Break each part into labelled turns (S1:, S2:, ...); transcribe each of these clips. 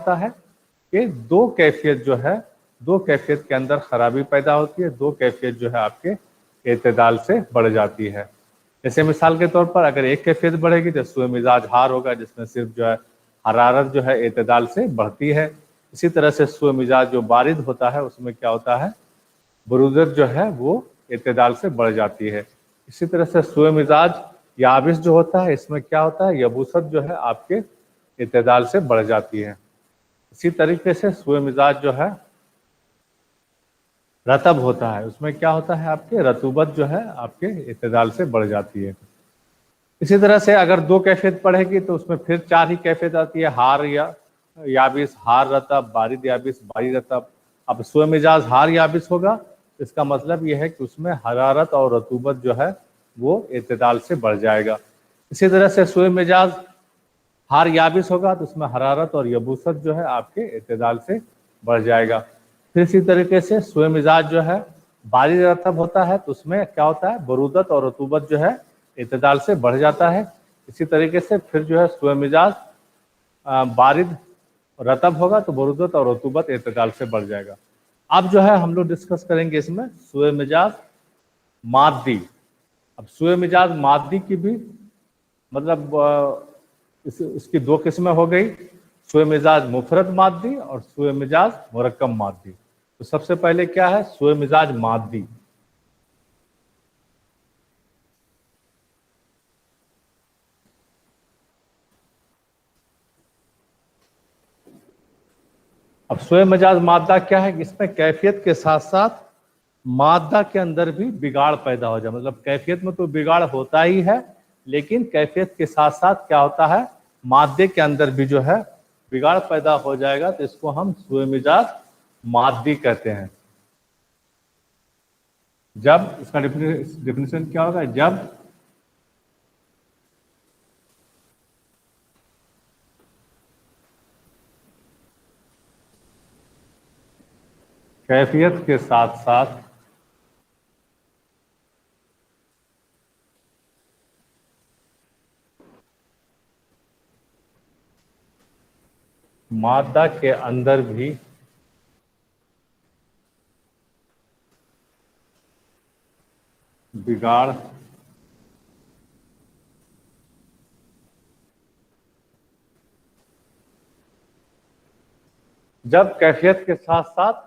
S1: होता है कि दो कैफियत जो है, दो कैफियत के अंदर खराबी पैदा होती है, दो कैफियत जो है आपके एतदाल से बढ़ जाती है। जैसे मिसाल के तौर पर अगर एक कैफियत बढ़ेगी तो सुए मिजाज हार होगा, जिसमें सिर्फ जो है हरारत जो है एतदाल से बढ़ती है। इसी तरह से सुए मिजाज जो बारिद होता है उसमें क्या होता है, बरूदत जो है वो एतदाल से बढ़ जाती है। इसी तरह से सुए मिजाज याबिस जो होता है इसमें क्या होता है, यबूसत जो है आपके एतदाल से बढ़ जाती है। इसी तरीके से सुए मिजाज जो है रतब होता है, उसमें क्या होता है, आपके रतूबत जो है आपके एतदाल से बढ़ जाती है। इसी तरह से अगर दो कैफियत पढ़ेगी तो उसमें फिर चार ही कैफियत आती है, हार या याबिस, हार रतब, बारिद याबिस, बारिद रतब। अब सुए मिजाज हार याबिस होगा, इसका मतलब यह है कि उसमें हरारत और रतूबत जो है वो एतदाल से बढ़ जाएगा। इसी तरह से सुए मिजाज हार याबिस होगा तो उसमें हरारत और यबूसत जो है आपके एतदाल से बढ़ जाएगा। फिर इसी तरीके से सुए मिजाज जो है बारिद रतब होता है तो उसमें क्या होता है, बरूदत और रतूबत जो है एतदाल से बढ़ जाता है। इसी तरीके से फिर जो है सुए मिजाज बारिद रतब होगा तो बरूदत और रतूबत एतदाल से बढ़ जाएगा। अब जो है हम लोग डिस्कस करेंगे इसमें सुए मिजाज मादी। अब सुए मिजाज मादी की भी मतलब इसकी दो किस्में हो गई, सुए मिजाज मुफरद मादी और सुए मिजाज मुरक्कब मादी। तो सबसे पहले क्या है, सुए मिजाज मादी। अब सुए मिजाज मादा क्या है, इसमें कैफियत के साथ साथ मादा के अंदर भी बिगाड़ पैदा हो जाए। मतलब कैफियत में तो बिगाड़ होता ही है, लेकिन कैफियत के साथ साथ क्या होता है, मादे के अंदर भी जो है बिगाड़ पैदा हो जाएगा, तो इसको हम सुए मिजाज मादी कहते हैं। जब इसका डेफिनेशन क्या होगा, जब कैफियत के साथ साथ मादा के अंदर भी बिगाड़ जब कैफियत के साथ साथ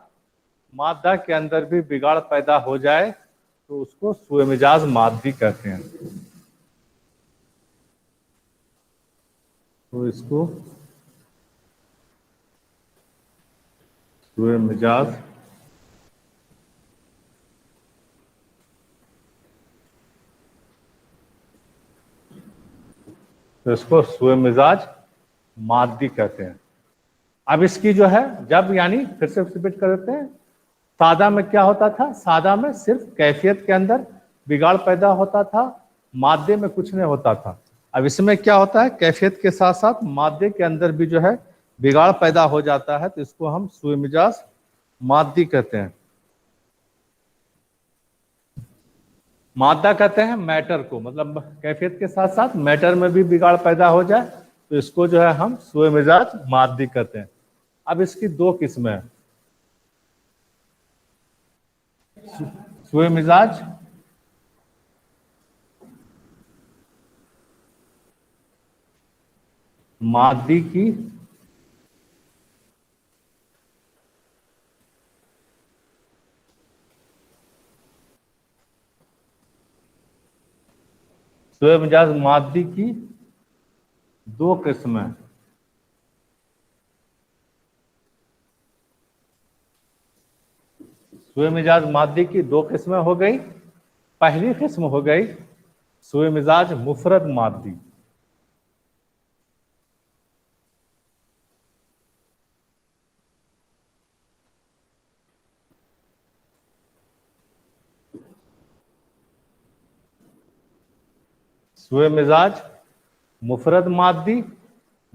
S1: मादा के अंदर भी बिगाड़ पैदा हो जाए तो उसको सुए मिजाज मादी कहते हैं। तो इसको सुए मिजाज सुए मिजाज मादी कहते हैं। अब इसकी जो है जब यानी फिर से रिपीट कर देते हैं, सादा में क्या होता था, सादा में सिर्फ कैफियत के अंदर बिगाड़ पैदा होता था, मादे में कुछ नहीं होता था। अब इसमें क्या होता है, कैफियत के साथ साथ मादे के अंदर भी जो है बिगाड़ पैदा हो जाता है, तो इसको हम सुए मिजाज मादी कहते हैं। मादा कहते हैं मैटर को, मतलब कैफियत के साथ साथ मैटर में भी बिगाड़ पैदा हो जाए तो इसको जो है हम सुए मिजाज मादी कहते हैं। अब इसकी दो किस्में हैं, सुए मिजाज मादी की सुए मिजाज मादी की दो किस्में। सुए मिजाज मादी की दो किस्में हो गई। पहली किस्म हो गई सुए मिजाज मुफरद मादी। सुए मिजाज मुफरद मादी।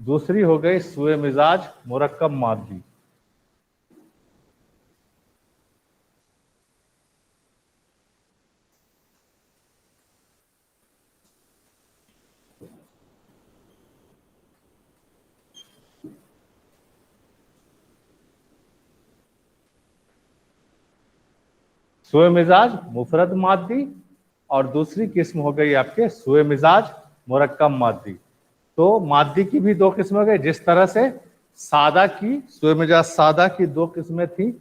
S1: दूसरी हो गई सुए मिजाज मुरक्कब मादी। सुए मिजाज मुफरद मादी, और दूसरी किस्म हो गई आपके सुए मिजाज मुरक्कब मादी। तो मादी की भी दो किस्में हो गई, जिस तरह से सादा की सुए मिजाज सादा की दो किस्में थी,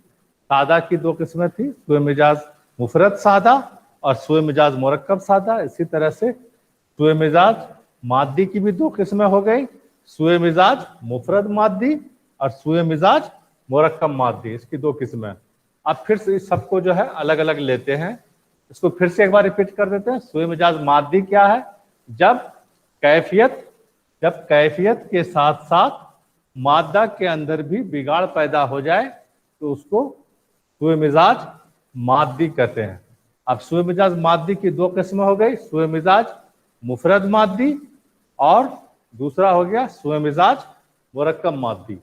S1: सादा की दो किस्में थी, सुए मिजाज मुफरद सादा और सुए मिजाज मुरक्कब सादा। इसी तरह से सुए मिजाज मादी की भी दो किस्में हो गई, सुए मिजाज मुफरद मादी और सुए मिजाज मुरक्कब मादी, इसकी दो किस्में। अब फिर से इस सबको जो है अलग अलग लेते हैं, इसको फिर से एक बार रिपीट कर देते हैं। सुए मिजाज मादी क्या है? जब कैफियत के साथ साथ मादा के अंदर भी बिगाड़ पैदा हो जाए तो उसको सुए मिजाज मादी कहते हैं। अब सुए मिजाज मादी की दो किस्में हो गई, सुए मिजाज मुफरद मादी और दूसरा हो गया सुए मिजाज मुरक्कब मादी।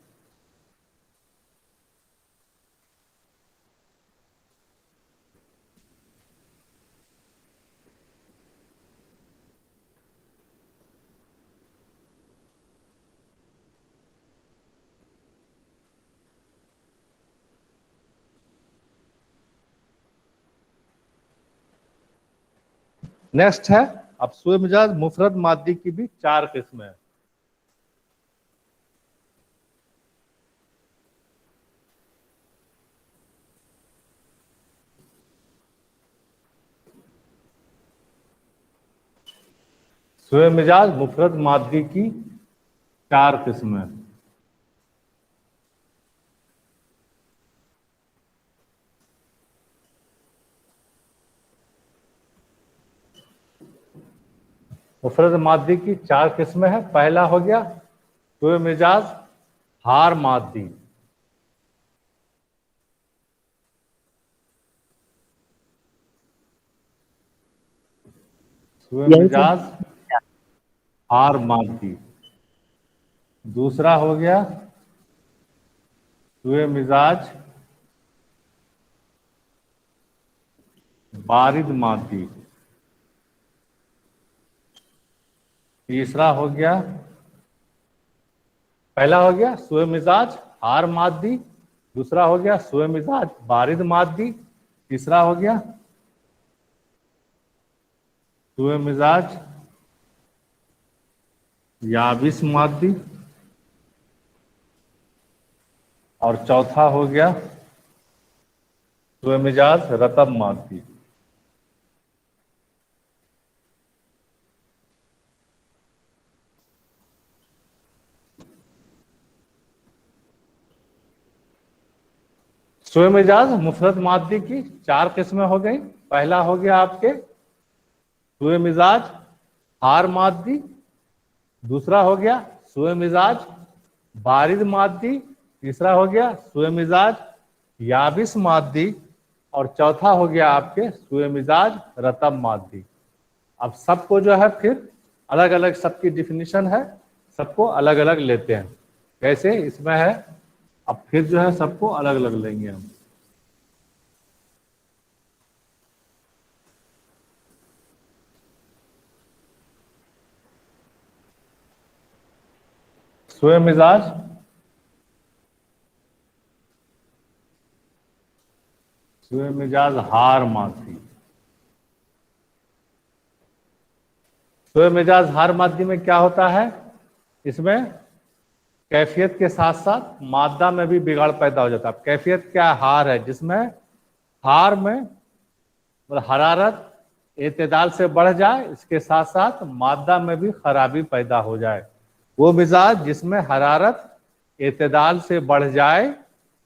S1: नेक्स्ट है, अब सुए मिजाज मुफरद मादी की भी चार किस्में हैं। सुए मिजाज मुफरद मादी की चार किस्में। मुफरद मादी की चार किस्में हैं। पहला हो गया सुए मिजाज हार मादी, सुए मिजाज हार मादी। दूसरा हो गया सुए मिजाज बारिद मादी। तीसरा हो गया, पहला हो गया सुए मिजाज हार मादी, दूसरा हो गया सुए मिजाज बारिद मादी, तीसरा हो गया सुए मिजाज याबिस मादी, और चौथा हो गया सुए मिजाज रतब मादी। सुए मिजाज मुफरद मादी की चार किस्में हो गई। पहला हो गया आपके सुए मिजाज हार मादी, दूसरा हो गया सुए मिजाज बारिद मादी, तीसरा हो गया सुए मिजाज याबिस मादी, और चौथा हो गया आपके सुए मिजाज रतब मादी। अब सबको जो है फिर अलग अलग सबकी डिफिनीशन है, सबको अलग अलग लेते हैं। कैसे इसमें है, अब फिर जो है सबको अलग अलग लेंगे हम। सुए मिजाज सुए मिजाज हार मादी। सुए मिजाज हार मादी में क्या होता है, इसमें कैफियत के साथ साथ मादा में भी बिगाड़ पैदा हो जाता है। कैफियत क्या हार है, जिसमें हार में मतलब हरारत एतदाल से बढ़ जाए, इसके साथ साथ मादा में भी खराबी पैदा हो जाए। वो मिजाज जिसमें हरारत एतदाल से बढ़ जाए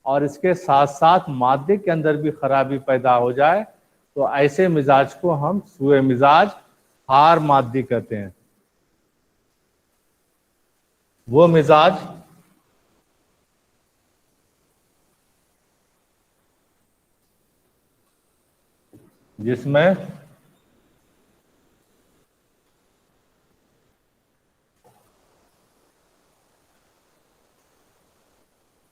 S1: और इसके साथ साथ मादे के अंदर भी खराबी पैदा हो जाए, तो ऐसे मिजाज को हम सुए मिजाज हार मादी कहते हैं। वो मिजाज जिसमें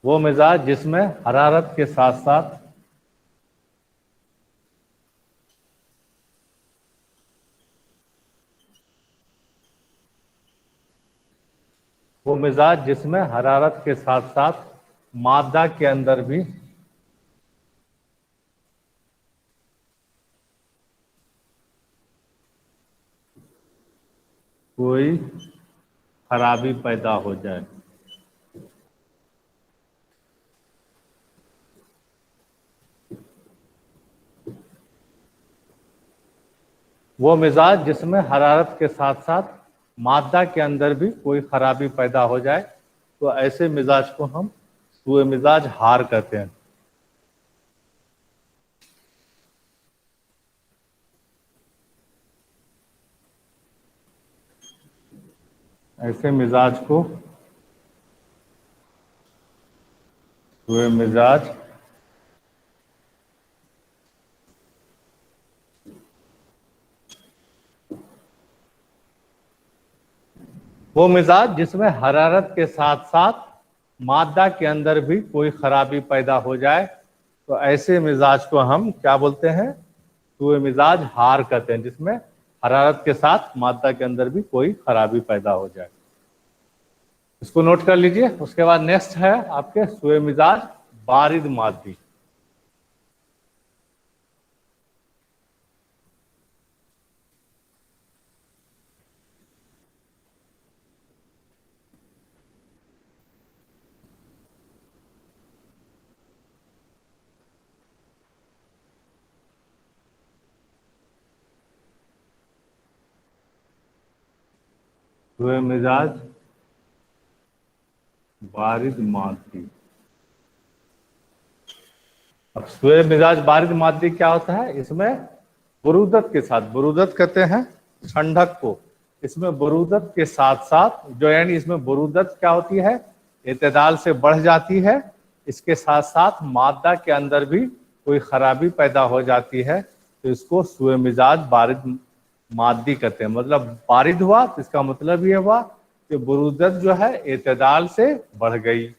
S1: वो मिजाज जिसमें हरारत के साथ साथ वो मिजाज जिसमें हरारत के साथ साथ मादा के अंदर भी कोई खराबी पैदा हो जाए। वो मिजाज जिसमें हरारत के साथ साथ मादा के अंदर भी कोई खराबी पैदा हो जाए, तो ऐसे मिजाज को हम सुए मिजाज हार कहते हैं। ऐसे मिजाज को सुए मिजाज वो मिजाज जिसमें हरारत के साथ साथ मादा के अंदर भी कोई खराबी पैदा हो जाए, तो ऐसे मिजाज को हम क्या बोलते हैं? सुए मिजाज हार कहते हैं, जिसमें हरारत के साथ मादा के अंदर भी कोई खराबी पैदा हो जाए। इसको नोट कर लीजिए। उसके बाद नेक्स्ट है आपके सुए मिजाज बारिद मादी। सुए मिजाज बारिद मादी। अब सुए मिजाज बारिद मादी क्या होता है? इसमें बरूदत के साथ, बरूदत कहते हैं ठंडक को, इसमें बरूदत के साथ साथ जो यानी इसमें बरूदत क्या होती है? इतदाल से बढ़ जाती है। इसके साथ साथ मादा के अंदर भी कोई खराबी पैदा हो जाती है, तो इसको सुए मिजाज बारिद मादी कहते हैं। मतलब बारिद हुआ तो इसका मतलब ये हुआ कि बरूदत जो है इतदाल से बढ़ गई।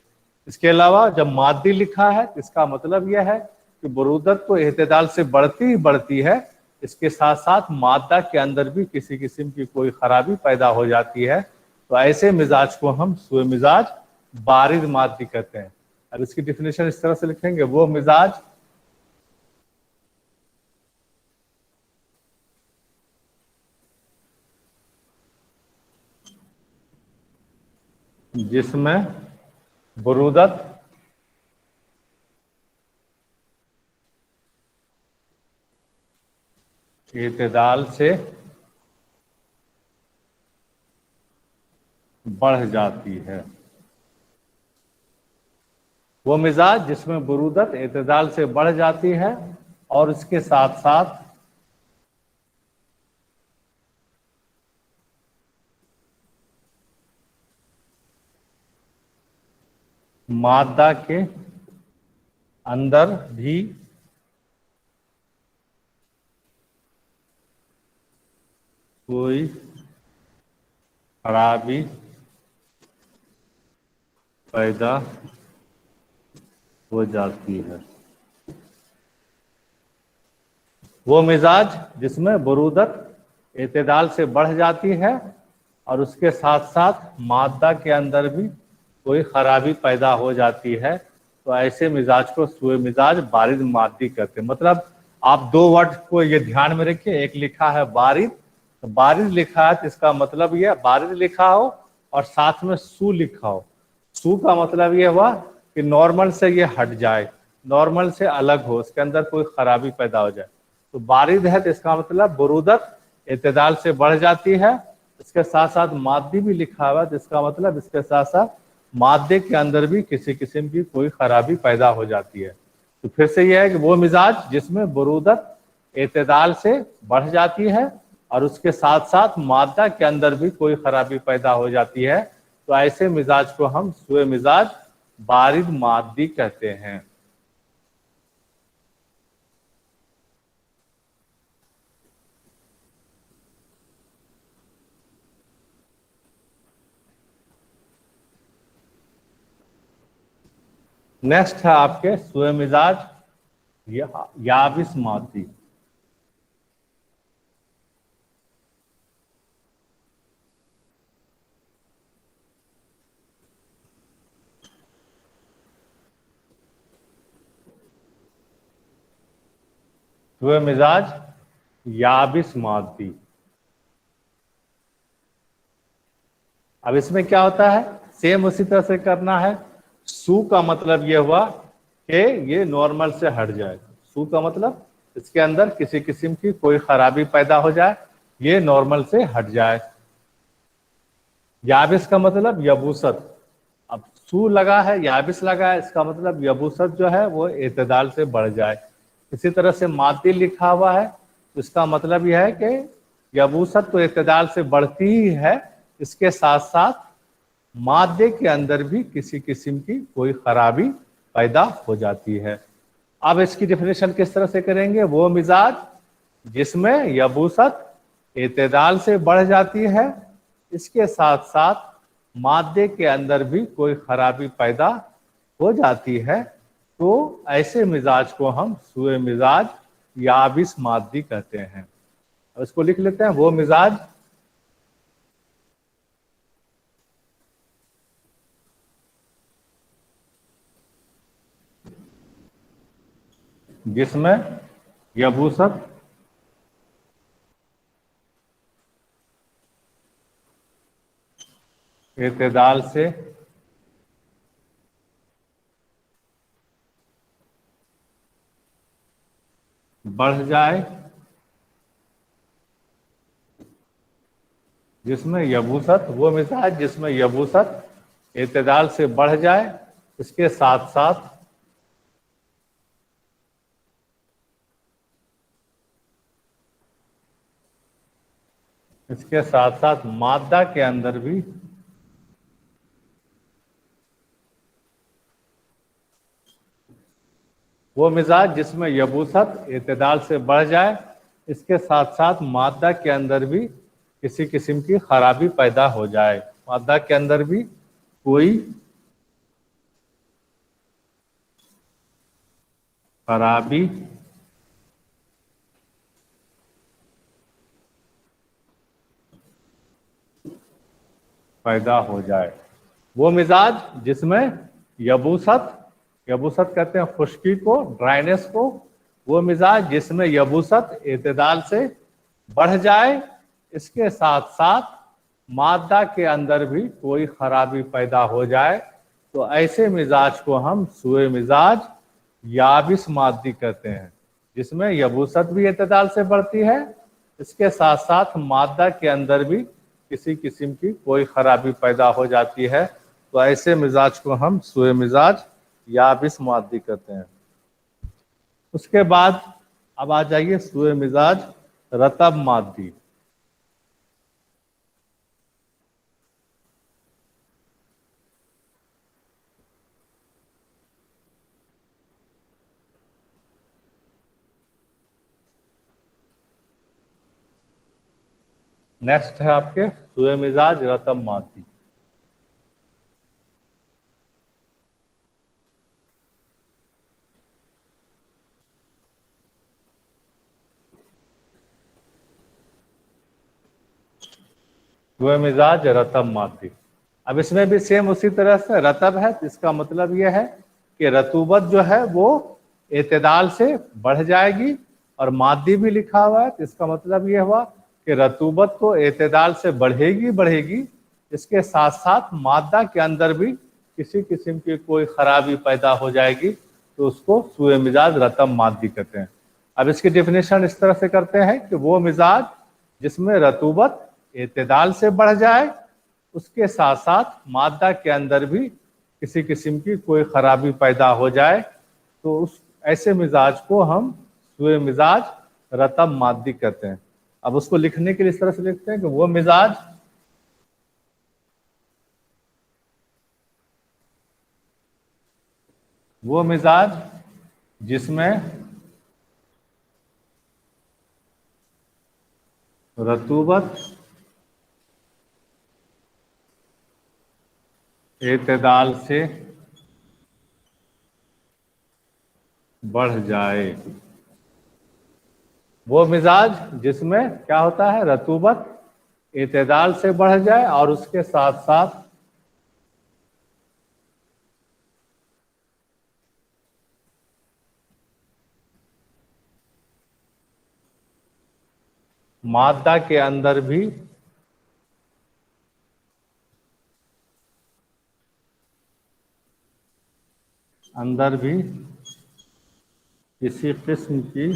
S1: इसके अलावा जब मादी लिखा है तो इसका मतलब यह है कि बरूदत तो इतदाल से बढ़ती ही बढ़ती है, इसके साथ साथ मादा के अंदर भी किसी किस्म की कोई खराबी पैदा हो जाती है, तो ऐसे मिजाज को हम सुए मिजाज बारिद मादी कहते हैं। अब इसकी डिफिनेशन इस तरह से लिखेंगे, वो मिजाज जिसमें बरूदत इतदाल से बढ़ जाती है। वो मिजाज जिसमें बरूदत इतदाल से बढ़ जाती है और इसके साथ साथ मादा के अंदर भी कोई खराबी पैदा हो जाती है। वो मिजाज जिसमें बरूदत इतदाल से बढ़ जाती है और उसके साथ साथ मादा के अंदर भी कोई खराबी पैदा हो जाती है, तो ऐसे मिजाज को सुए मिजाज बारिद मादी कहते हैं। मतलब आप दो वर्ड को ये ध्यान में रखिए, एक लिखा है बारिद, तो बारिद लिखा है तो इसका मतलब ये बारिद लिखा हो और साथ में सू लिखा हो। सू का मतलब ये हुआ कि नॉर्मल से ये हट जाए, नॉर्मल से अलग हो, इसके अंदर कोई खराबी पैदा हो जाए। तो बारिद है तो इसका मतलब बरूदत इतदाल से बढ़ जाती है, इसके साथ साथ मादी भी लिखा हुआ है तो इसका मतलब इसके साथ साथ मादे के अंदर भी किसी किस्म की कोई खराबी पैदा हो जाती है। तो फिर से यह है कि वो मिजाज जिसमें बरूदत इतदाल से बढ़ जाती है और उसके साथ साथ मादा के अंदर भी कोई खराबी पैदा हो जाती है, तो ऐसे मिजाज को हम सुए मिजाज बारिद मादी कहते हैं। नेक्स्ट है आपके सुए मिजाज याबिस मादी। सुए मिजाज याबिस मादी। अब इसमें क्या होता है, सेम उसी तरह से करना है। सू का मतलब ये हुआ कि ये नॉर्मल से हट जाए। सू का मतलब इसके अंदर किसी किस्म की कोई खराबी पैदा हो जाए, ये नॉर्मल से हट जाए। याबिस का मतलब यबूसत। अब सू लगा है, याबिस लगा है, इसका मतलब यबूसत जो है वो एतदाल से बढ़ जाए। इसी तरह से मादी लिखा हुआ है, तो इसका मतलब यह है कि यबूसत तो एतदाल से बढ़ती ही है, इसके साथ साथ मादे के अंदर भी किसी किस्म की कोई खराबी पैदा हो जाती है। अब इसकी डेफिनेशन किस तरह से करेंगे, वो मिजाज जिसमें यबूसत एतदाल से बढ़ जाती है, इसके साथ साथ मादे के अंदर भी कोई खराबी पैदा हो जाती है, तो ऐसे मिजाज को हम सुए मिजाज याबिस मादी कहते हैं। अब इसको लिख लेते हैं, वो मिजाज जिसमें यबूसत एतदाल से बढ़ जाए, जिसमें यबूसत, वो मिजाज जिसमें यबूसत एतदाल से बढ़ जाए, इसके साथ साथ मादा के अंदर भी वो मिजाज जिसमें यबूसत एतदाल से बढ़ जाए, इसके साथ साथ मादा के अंदर भी किसी किस्म की खराबी पैदा हो जाए, मादा के अंदर भी कोई खराबी पैदा हो जाए। वो मिजाज जिसमें यबूसत, यबूसत कहते हैं खुश्की को, ड्राइनेस को, वो मिजाज जिसमें यबूसत एतदाल से बढ़ जाए, इसके साथ साथ मादा के अंदर भी कोई खराबी पैदा हो जाए, तो ऐसे मिजाज को हम सुए मिजाज याबिस मादी कहते हैं, जिसमें यबूसत भी एतदाल से बढ़ती है, इसके साथ साथ मादा के अंदर भी किसी किस्म की कोई खराबी पैदा हो जाती है, तो ऐसे मिजाज को हम सुए मिजाज याबिस मादी कहते हैं। उसके बाद अब आ जाइए सुए मिजाज रतब मादी। नेक्स्ट है आपके सुए मिजाज रतब मादी। सुए मिजाज रतब मादी, अब इसमें भी सेम उसी तरह से रतब है, तो इसका मतलब यह है कि रतूबत जो है वो एतदाल से बढ़ जाएगी, और मादी भी लिखा हुआ है, तो इसका मतलब यह हुआ कि रतूबत तो एतदाल से बढ़ेगी बढ़ेगी, इसके साथ साथ मादा के अंदर भी किसी किस्म की कोई खराबी पैदा हो जाएगी, तो उसको सुए मिजाज रतब मादी कहते हैं। अब इसकी डेफिनेशन इस तरह से करते हैं कि वो मिजाज जिसमें रतूबत एतदाल से बढ़ जाए, उसके साथ साथ मादा के अंदर भी किसी किस्म की कोई खराबी पैदा हो जाए, तो उस ऐसे मिजाज को हम सुए मिजाज रतब मादी कहते हैं। अब उसको लिखने के लिए इस तरह से लिखते हैं कि वो मिजाज जिसमें रतूबत एतदाल से बढ़ जाए, वो मिजाज जिसमें क्या होता है, रतूबत एतदाल से बढ़ जाए और उसके साथ साथ मादा के अंदर भी अंदर भी किसी किस्म की,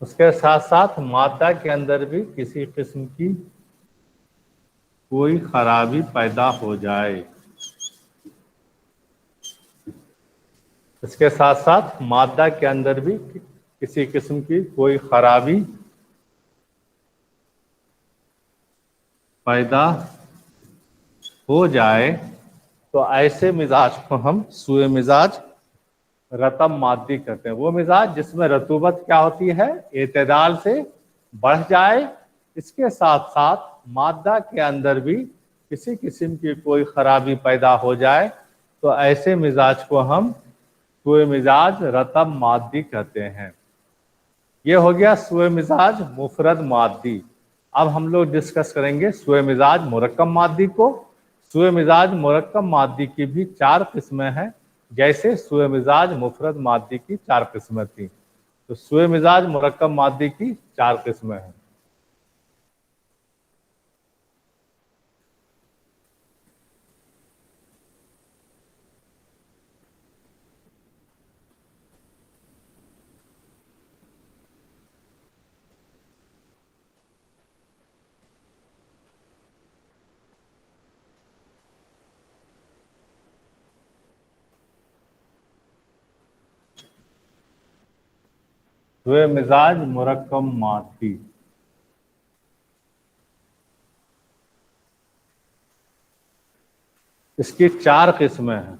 S1: उसके साथ साथ मादा के अंदर भी किसी किस्म की कोई खराबी पैदा हो जाए, इसके साथ साथ मादा के अंदर भी किसी किस्म की कोई खराबी पैदा हो जाए तो ऐसे मिजाज को हम सूए मिजाज रतब मादी कहते हैं। वो मिजाज जिसमें रतूबत क्या होती है, एतदाल से बढ़ जाए, इसके साथ साथ मादा के अंदर भी किसी किस्म की कोई खराबी पैदा हो जाए तो ऐसे मिजाज को हम सूए मिजाज रतब मादी कहते हैं। ये हो गया सूए मिजाज मुफरद मादी। अब हम लोग डिस्कस करेंगे सूए मिजाज मुरक्कब मादी को। सूए मिजाज मुरक्कब मादी की भी 4 किस्में हैं, जैसे सूए मिजाज मुफरद मादी की 4 किस्में थी। तो सूए मिजाज मुरक्कब मादी की 4 किस्में हैं। सूए मिजाज मुरक्कब मादी, इसकी 4 किस्में हैं।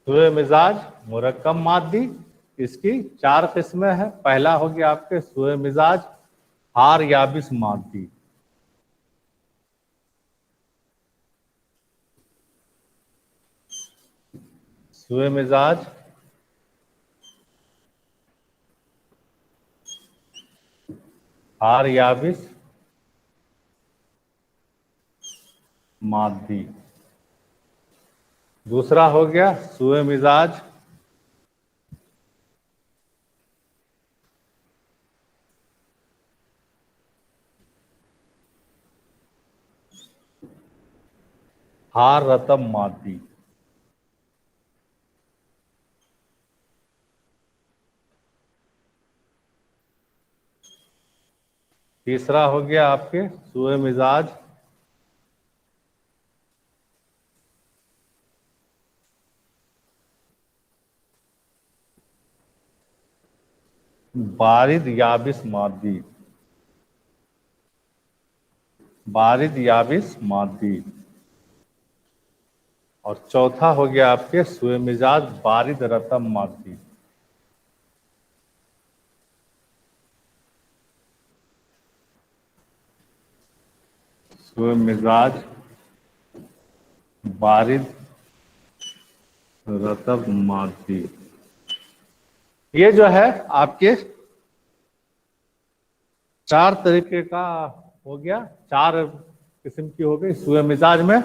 S1: सूए मिजाज मुरक्कब मादी, इसकी 4 किस्में हैं। पहला हो गया आपके सूए मिजाज हार याबिस मादी। सूए मिजाज हार याबिस मादी। दूसरा हो गया सूए मिजाज हार रतब मादी। तीसरा हो गया आपके सूए मिजाज बारिद याबिस मादी। बारिद याबिस मादी। और चौथा हो गया आपके सूए मिजाज बारिद रतब मादी। सूए मिजाज बारिद रतब मादी। ये जो है आपके 4 तरीके का हो गया, 4 किस्म की हो गई सूए मिजाज में।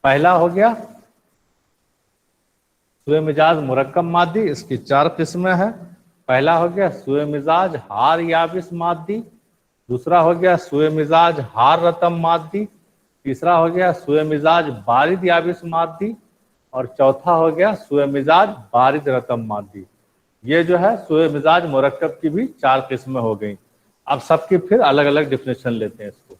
S1: पहला हो गया सूए मिजाज मुरक्कब मादी, इसकी 4 किस्में हैं। पहला हो गया सूए मिजाज हार याबिस मादी। दूसरा हो गया सूए मिजाज हार रतब मादी। तीसरा हो गया सूए मिजाज बारिद याबिस मादी। और चौथा हो गया सूए मिजाज बारिद रतब मादी। ये जो है सूए मिजाज मुरक्कब की भी 4 किस्में हो गई। अब सबकी फिर अलग अलग डिफिनेशन लेते हैं इसको।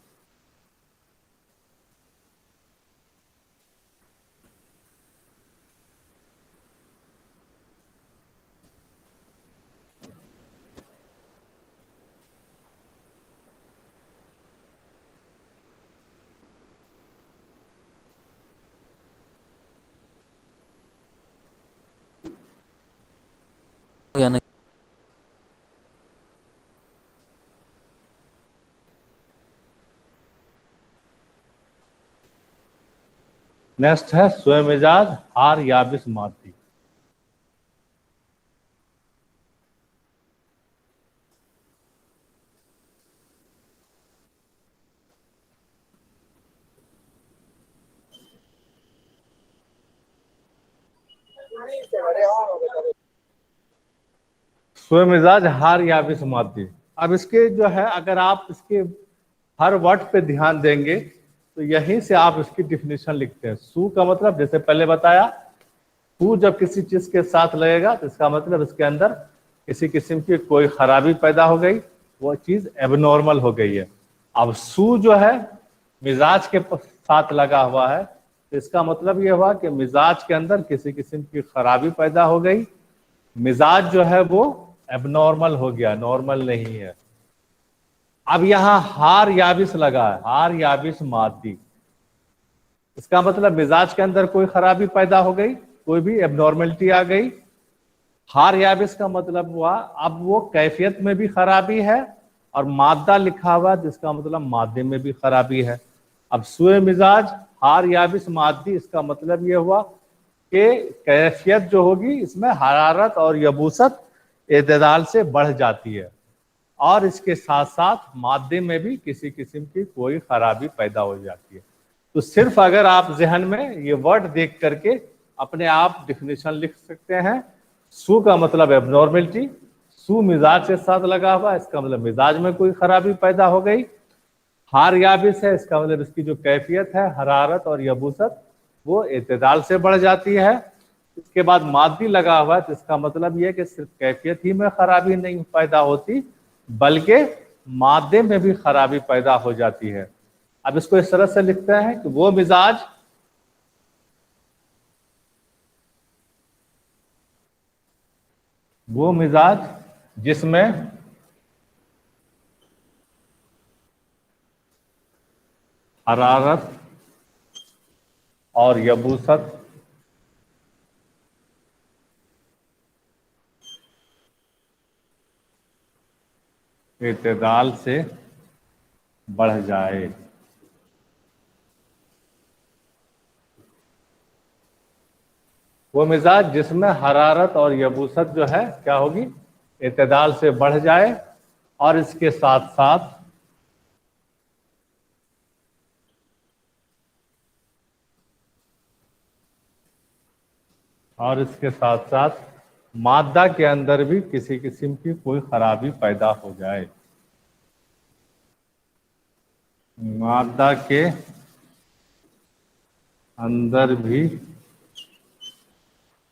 S2: यानी
S1: नेक्स्ट है सूए मिजाज हार याबिस मादी। سوئے مزاج ہار یابس مادی. اب اس کے جو ہے اگر آپ اس کے ہر ورڈ پہ دھیان دیں گے تو یہیں سے آپ اس کی ڈیفینیشن لکھتے ہیں. سو کا مطلب جیسے پہلے بتایا, سو جب کسی چیز کے ساتھ لگے گا تو اس کا مطلب اس کے اندر کسی قسم کی کوئی خرابی پیدا ہو گئی, وہ چیز ایب نارمل ہو گئی ہے. اب سو جو ہے مزاج کے ساتھ لگا ہوا ہے تو اس کا مطلب یہ ہوا کہ مزاج کے اندر کسی قسم کی خرابی پیدا ہو گئی, مزاج جو ہے وہ ایب نارمل ہو گیا, نارمل نہیں ہے. اب یہاں ہار یابس لگا ہے, ہار یابس مادی, اس کا مطلب مزاج کے اندر کوئی خرابی پیدا ہو گئی, کوئی بھی ایب نارملٹی آ گئی. ہار یابس کا مطلب ہوا اب وہ کیفیت میں بھی خرابی ہے اور مادہ لکھا ہوا جس کا مطلب مادے میں بھی خرابی ہے. اب سوئے مزاج ہار یابس مادی, اس کا مطلب یہ ہوا کہ کیفیت جو ہوگی اس میں حرارت اور یبوست اعتدال سے بڑھ جاتی ہے اور اس کے ساتھ ساتھ مادے میں بھی کسی قسم کی کوئی خرابی پیدا ہو جاتی ہے. تو صرف اگر آپ ذہن میں یہ ورڈ دیکھ کر کے اپنے آپ ڈیفینیشن لکھ سکتے ہیں. سو کا مطلب ایب نارملٹی, سو مزاج کے ساتھ لگا ہوا, اس کا مطلب مزاج میں کوئی خرابی پیدا ہو گئی. ہار یابس ہے, اس کا مطلب اس کی جو کیفیت ہے حرارت اور یبوست وہ اعتدال سے بڑھ جاتی ہے. اس کے بعد مادی لگا ہوا ہے تو اس کا مطلب یہ کہ صرف کیفیت ہی میں خرابی نہیں پیدا ہوتی بلکہ مادے میں بھی خرابی پیدا ہو جاتی ہے. اب اس کو اس طرح سے لکھتے ہیں کہ وہ مزاج جس میں حرارت اور یبوست اعتدال سے بڑھ جائے. وہ مزاج جس میں حرارت اور یبوست جو ہے کیا ہوگی, اعتدال سے بڑھ جائے اور اس کے ساتھ ساتھ مادہ کے اندر بھی کسی قسم کی کوئی خرابی پیدا ہو جائے. مادہ کے اندر بھی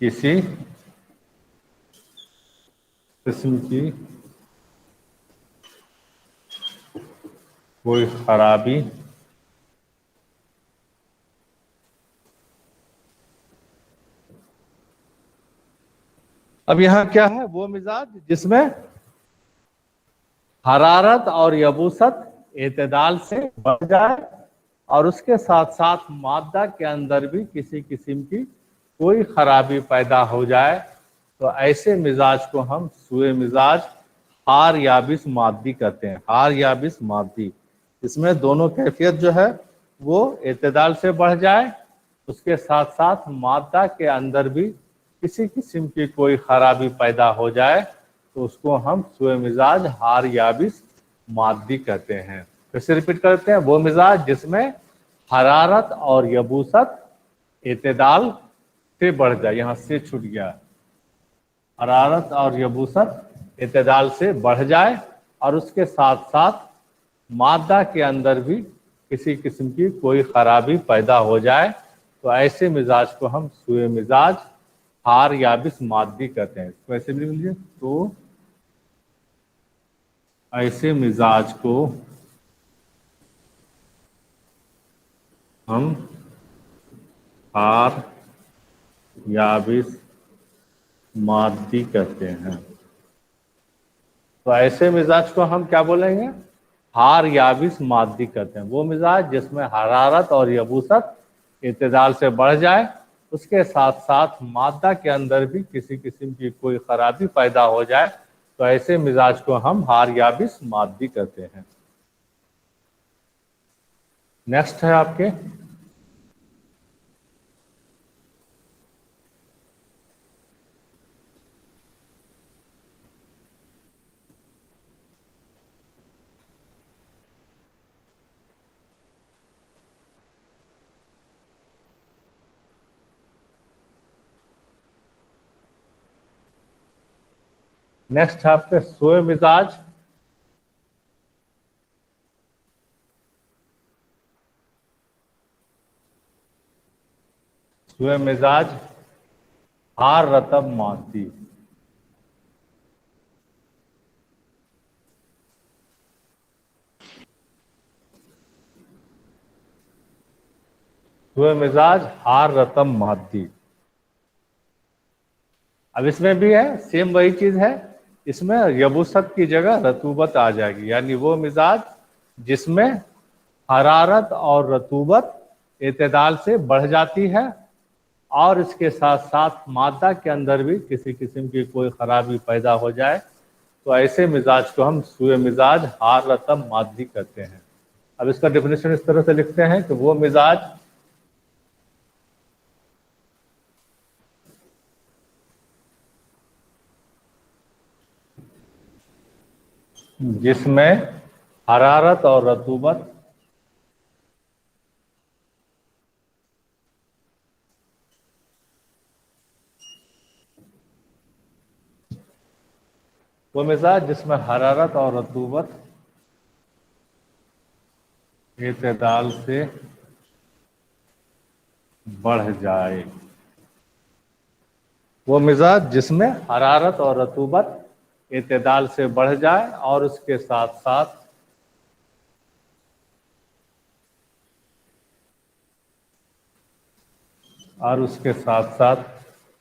S1: کسی قسم کی کوئی خرابی اب یہاں کیا ہے, وہ مزاج جس میں حرارت اور یبوست اعتدال سے بڑھ جائے اور اس کے ساتھ ساتھ مادہ کے اندر بھی کسی قسم کی کوئی خرابی پیدا ہو جائے تو ایسے مزاج کو ہم سوئے مزاج ہار یابس مادی کہتے ہیں. ہار یابس مادی, اس میں دونوں کیفیت جو ہے وہ اعتدال سے بڑھ جائے, اس کے ساتھ ساتھ مادہ کے اندر بھی کسی قسم کی کوئی خرابی پیدا ہو جائے تو اس کو ہم سوئے مزاج ہار یابس مادی کہتے ہیں. پھر سے ریپیٹ کرتے ہیں, وہ مزاج جس میں حرارت اور یبوست اعتدال سے بڑھ جائے, یہاں سے چھوٹ گیا, حرارت اور یبوست اعتدال سے بڑھ جائے اور اس کے ساتھ ساتھ مادہ کے اندر بھی کسی قسم کی کوئی خرابی پیدا ہو جائے تو ایسے مزاج کو ہم سوئے مزاج ہار یابس مادی کہتے ہیں. ویسے بھی مجھے تو ایسے مزاج کو ہم ہار یابس مادی کہتے ہیں. تو ایسے مزاج کو ہم کیا بولیں گے, ہار یابس مادی کہتے ہیں. وہ مزاج جس میں حرارت اور یبوست اعتدال سے بڑھ جائے, اس کے ساتھ ساتھ مادہ کے اندر بھی کسی قسم کی کوئی خرابی پیدا ہو جائے تو ایسے مزاج کو ہم ہار یابس مادی کہتے ہیں. نیکسٹ ہے آپ کے नेक्स्ट है आपके सोए मिजाज। सोए मिजाज हार रतब मादी। सोए मिजाज हार रतब मादी। अब इसमें भी है सेम वही चीज है, इसमें यबूसत की जगह रतूबत आ जाएगी, यानी वो मिजाज जिसमें हरारत और रतूबत एतदाल से बढ़ जाती है और इसके साथ साथ मादा के अंदर भी किसी किस्म की कोई खराबी पैदा हो जाए तो ऐसे मिजाज को हम सुए मिजाज हार रतब मादी कहते हैं। अब इसका डेफिनेशन इस तरह से लिखते हैं कि वो मिजाज जिसमें हरारत और रतूबत वो मिजाज जिसमें हरारत और रतूबत एतदाल से बढ़ जाए। वो मिजाज जिसमें हरारत और रतूबत एतदाल से बढ़ जाए और उसके साथ साथ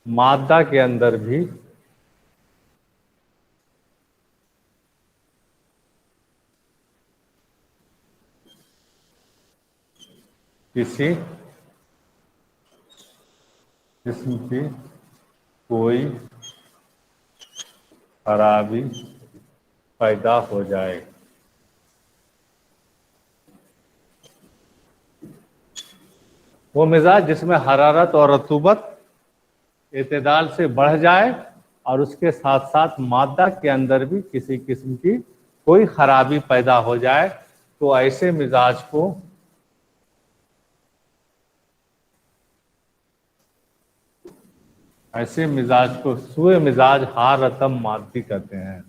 S1: मादा के अंदर भी किसी किस्म की कोई खराबी पैदा हो जाए। वो मिजाज जिसमें हरारत और रतूबत एतदाल से बढ़ जाए और उसके साथ साथ मादा के अंदर भी किसी किस्म की कोई खराबी पैदा हो जाए तो ऐसे मिजाज को सुए मिजाज हार रतब मादी कहते हैं।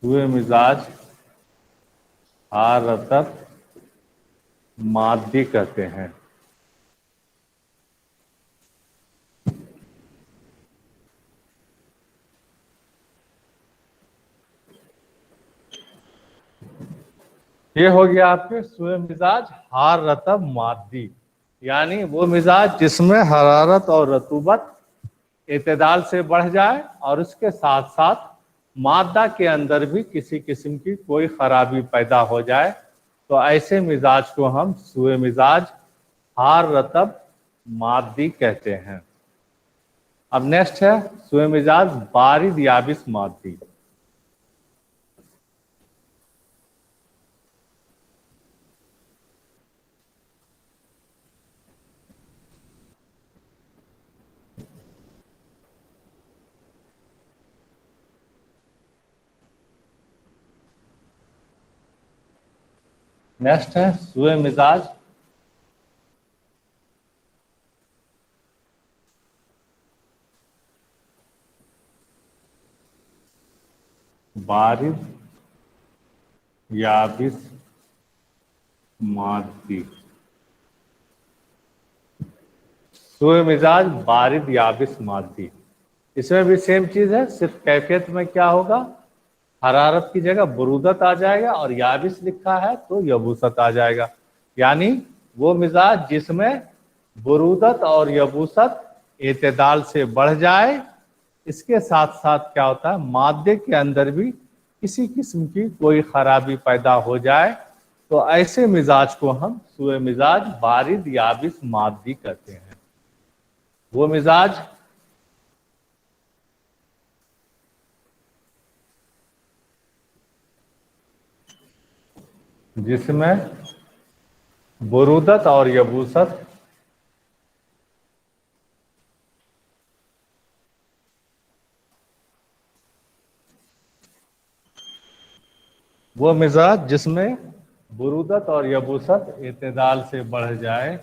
S1: सुए मिजाज हार रतब मादी कहते हैं। ये हो गया आपके सुए मिजाज हार रतब मादी, यानी वो मिजाज जिसमें हरारत और रतूबत एतदाल से बढ़ जाए और उसके साथ साथ मादा के अंदर भी किसी किस्म की कोई खराबी पैदा हो जाए तो ऐसे मिजाज को हम सुए मिजाज हार रतब मादी कहते हैं। अब नेक्स्ट है सुए मिजाज बारिद याबिस मादी। नेक्स्ट है सुए मिजाज बारिद याबिस मादी। सुए मिजाज बारिद याबिस मादी, इसमें भी सेम चीज है, सिर्फ कैफियत में क्या होगा, हरारत की जगह बरूदत आ जाएगा और याबिस लिखा है तो यबूसत आ जाएगा। यानी वो मिजाज जिसमें बरूदत और यबूसत एतदाल से बढ़ जाए, इसके साथ साथ क्या होता है मादे के अंदर भी किसी किस्म की कोई खराबी पैदा हो जाए तो ऐसे मिजाज को हम सुए मिजाज बारिद याबिस मादी कहते हैं। वो मिजाज जिसमें बरूदत और यबूसत वो मिजाज जिसमें बरूदत और यबूसत एतदाल से बढ़ जाए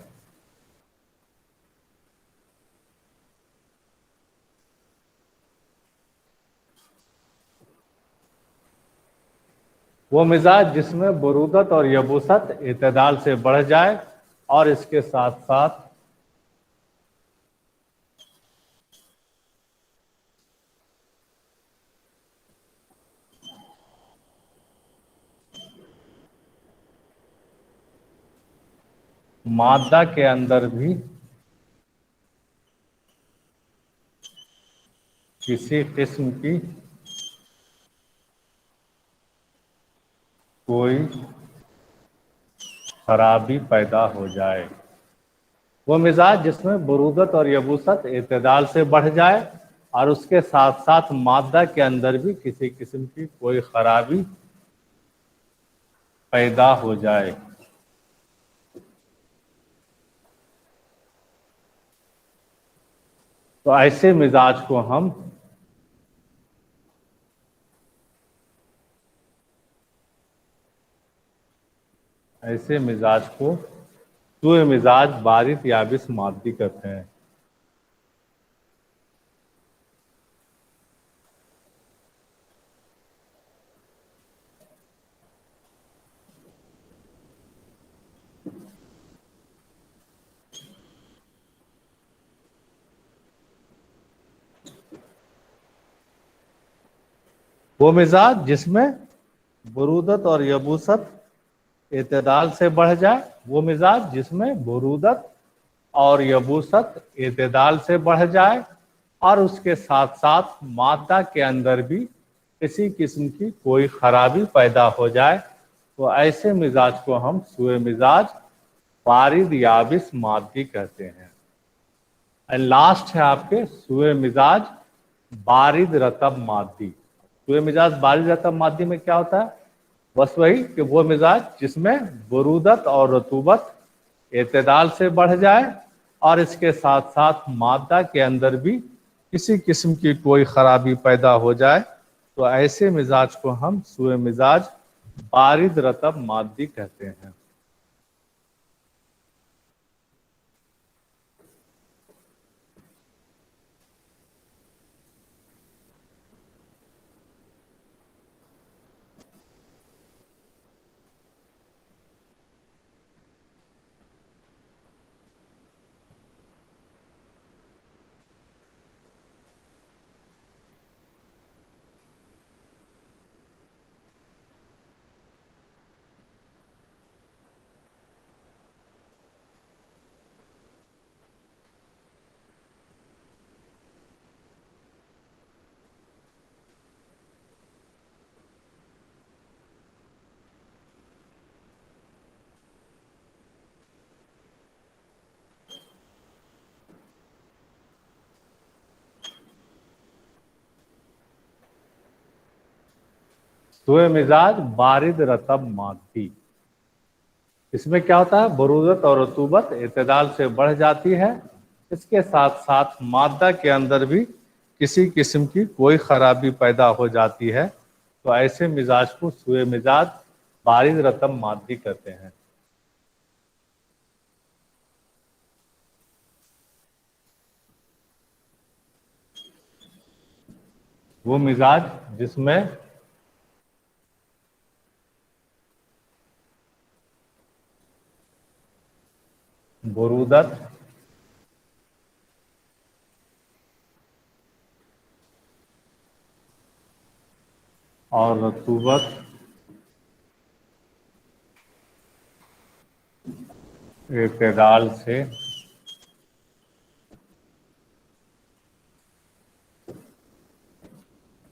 S1: وہ مزاج جس میں برودت اور یبوست اعتدال سے بڑھ جائے اور اس کے ساتھ ساتھ مادہ کے اندر بھی کسی قسم کی کوئی خرابی پیدا ہو جائے۔ وہ مزاج جس میں برودت اور یبوست اعتدال سے بڑھ جائے اور اس کے ساتھ ساتھ مادہ کے اندر بھی کسی قسم کی کوئی خرابی پیدا ہو جائے۔ تو ایسے مزاج کو ہم سوئے مزاج بارد یابس مادی کہتے ہیں۔ وہ مزاج جس میں برودت اور یبوست اعتدال سے بڑھ جائے، وہ مزاج جس میں برودت اور یبوست اعتدال سے بڑھ جائے اور اس کے ساتھ ساتھ مادہ کے اندر بھی کسی قسم کی کوئی خرابی پیدا ہو جائے، تو ایسے مزاج کو ہم سوئے مزاج بارد یابس مادی کہتے ہیں۔ لاسٹ ہے آپ کے سوئے مزاج بارد رطب مادی۔ سوئے مزاج بارد رطب مادی میں کیا ہوتا ہے؟ بس وہی کہ وہ مزاج جس میں برودت اور رطوبت اعتدال سے بڑھ جائے اور اس کے ساتھ ساتھ مادہ کے اندر بھی کسی قسم کی کوئی خرابی پیدا ہو جائے، تو ایسے مزاج کو ہم سوئے مزاج بارد رطب مادی کہتے ہیں۔ سوئے مزاج بارد رطب مادی، اس میں کیا ہوتا ہے؟ برودت اور رطوبت اعتدال سے بڑھ جاتی ہے، اس کے ساتھ ساتھ مادہ کے اندر بھی کسی قسم کی کوئی خرابی پیدا ہو جاتی ہے، تو ایسے مزاج کو سوئے مزاج بارد رطب مادی کہتے ہیں۔ وہ مزاج جس میں برودت اور رطوبت اعتدال سے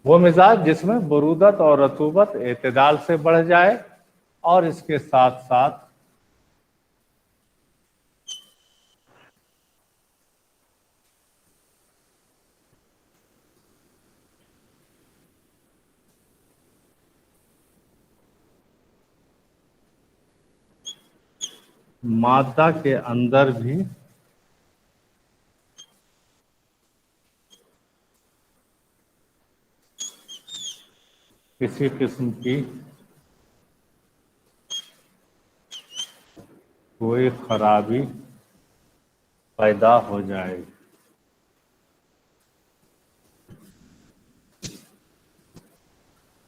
S1: وہ مزاج جس میں برودت اور رطوبت اعتدال سے بڑھ جائے اور اس کے ساتھ ساتھ مادہ کے اندر بھی کسی قسم کی کوئی خرابی پیدا ہو جائے۔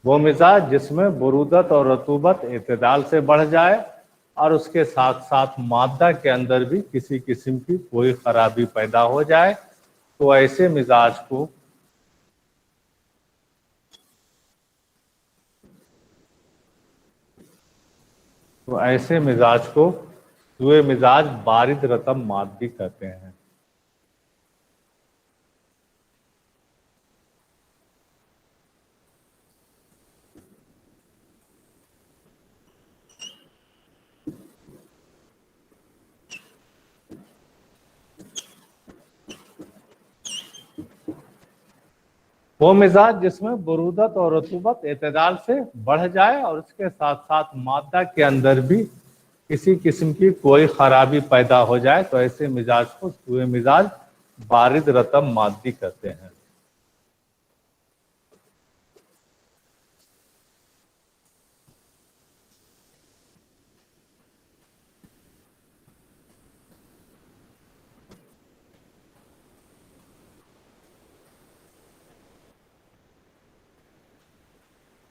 S1: وہ مزاج جس میں برودت اور رطوبت اعتدال سے بڑھ جائے اور اس کے ساتھ ساتھ مادہ کے اندر بھی کسی قسم کی کوئی خرابی پیدا ہو جائے تو ایسے مزاج کو سوئے مزاج بارد رطب مادی کہتے ہیں۔ وہ مزاج جس میں برودت اور رطوبت اعتدال سے بڑھ جائے اور اس کے ساتھ ساتھ مادہ کے اندر بھی کسی قسم کی کوئی خرابی پیدا ہو جائے تو ایسے مزاج کو سوئے مزاج بارد رطب مادی کہتے ہیں۔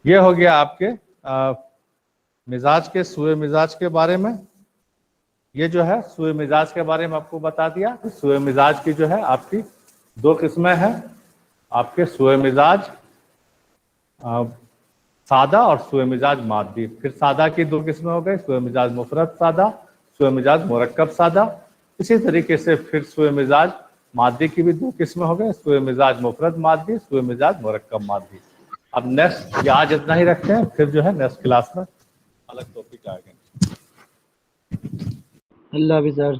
S1: یہ ہو گیا آپ کے مزاج کے سوئے مزاج کے بارے میں۔ یہ جو ہے سوئے مزاج کے بارے میں آپ کو بتا دیا۔ سوئے مزاج کی جو ہے آپ کی دو قسمیں ہیں، آپ کے سوئے مزاج سادہ اور سوئے مزاج مادی۔ پھر سادہ کی دو قسمیں ہو گئی، سوئے مزاج مفرد سادہ، سوئے مزاج مرکب سادہ۔ اسی طریقے سے پھر سوئے مزاج مادی کی بھی دو قسمیں ہو گئے، سوئے مزاج مفرد مادی، سوئے مزاج مرکب مادی۔ اب نیکسٹ یہ آج اتنا ہی رکھتے ہیں، پھر جو ہے نیکسٹ کلاس میں الگ ٹاپک آئے گا۔
S2: اللہ حافظ سر۔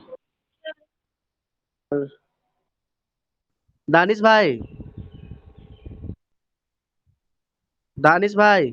S2: دانش بھائی